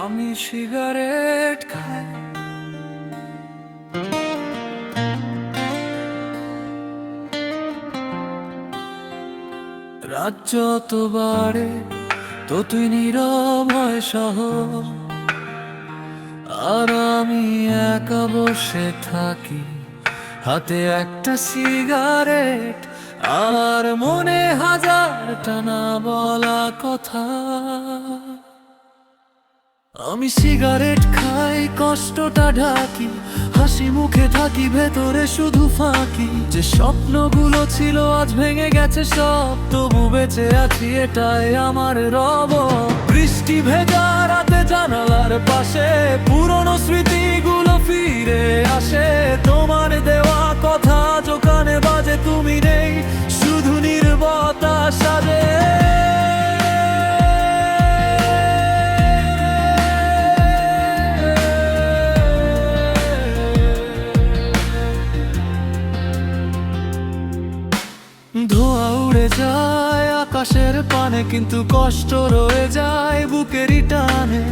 আমি সিগারেট খাই, রাত যত বাড়ে ততই নীরব হয় শহর, আর আমি একা বসে থাকি, হাতে একটা সিগারেট, আর মনে হাজারটা না বলা কথা। আমি সিগারেট খাই, কষ্টটা ঢাকি, হাসি মুখে থাকি, ভেতরে শুধু ফাঁকি। যে স্বপ্নগুলো ছিল আজ ভেঙে গেছে সব, তবু বেঁচে আছি, এটাই আমার রব। বৃষ্টি ভেজা রাতে জানালার পাশে পুরনো স্মৃতিগুলো ফিরে আসে। তোমার দেওয়া কথা কানে বাজে, তুমি নেই, শুধু নীরবতা সাজে। ধোঁয়া উড়ে যায় আকাশের পানে, কিন্তু কষ্ট রয়ে যায় বুকেরই টানে।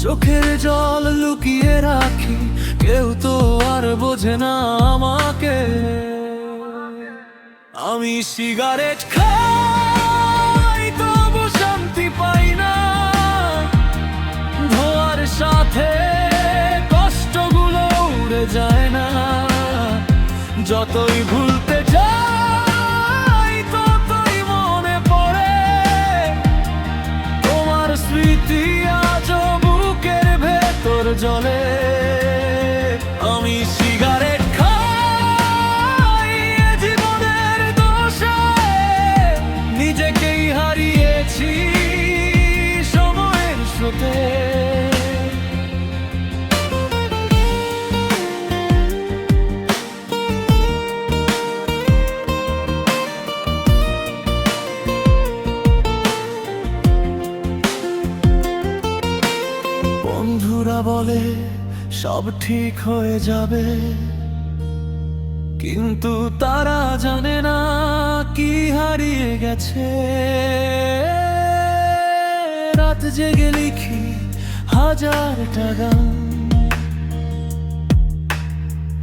চোখের জল লুকিয়ে রাখি, কেউ তো আর বোঝে না আমাকে। আমি সিগারেট খাই, তবু শান্তি পাই না। ধোঁয়ার সাথে কষ্টগুলো উড়ে যায় না। যতই ভুলতে যাই ততই মনে পড়ে তোমার স্মৃতি, আজও বুকের ভেতর জ্বলে। আমি সিগারেট খাই জীবনের দোষে, নিজেকেই হারিয়েছি সময়ের স্রোতে। বন্ধুরা বলে সব ঠিক হয়ে যাবে, কিন্তু তারা জানে না কি হারিয়ে গেছে। রাত জেগে লিখি হাজারটা গান,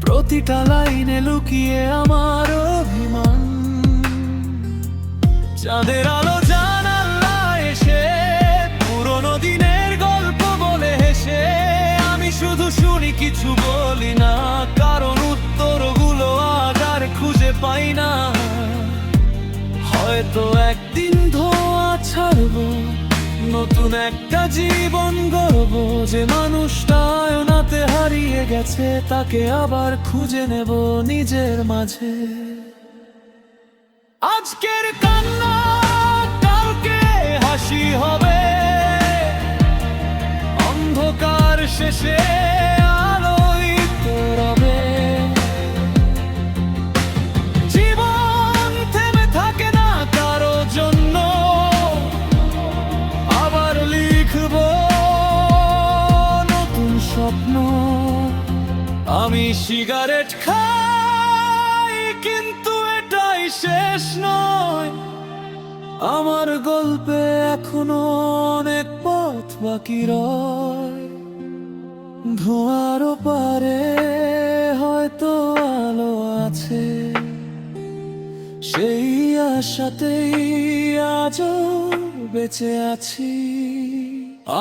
প্রতিটা লাইনে লুকিয়ে আমার অভিমান। চাঁদের আলো জানালায় এসে পুরোনো দিনের গল্প বলে হেসে, আমি শুধু শুনি, কিছু বলি না, কারণ উত্তরগুলো আজ আর খুঁজে পাই না। হয়তো একদিন ধোঁয়া ছাড়বো, নতুন একটা জীবন গড়ব। যে মানুষটা আয়নাতে হারিয়ে গেছে, তাকে আবার খুঁজে নেব নিজের মাঝে। আজকের কান্না কালকে হাসি হবে, অন্ধকার শেষে আলোই তো রবে। জীবন থেমে থাকে না কারো জন্য, আবার লিখব নতুন স্বপ্ন। আমি সিগারেট খাই, কিন্তু এটাই শেষ নয়। আমার গল্পে এখনো অনেক পথ বাকি রয়। ধোঁয়ার পারে হয়তো আলো আছে, সেই আশাতেই আজও বেঁচে আছি।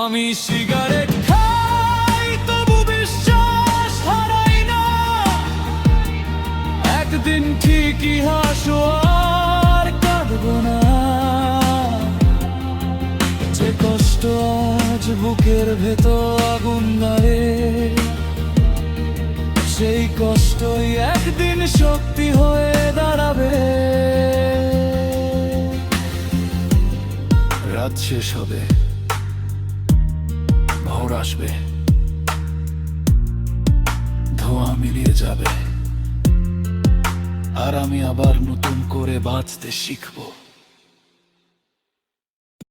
আমি সিগারেট খাই, তবু বিশ্বাস হারাই না। একদিন ঠিকই হাসো আর কাঁদবো না। যে কষ্ট আজ বুকের ভেতর আগুন ধরে, সেই কষ্টই একদিন শক্তি হয়ে দাঁড়াবে। রাত শেষ হবে, ভোর আসবে, ধোঁয়া মিলিয়ে যাবে, আর আমি আবার নতুন করে বাঁচতে শিখবো।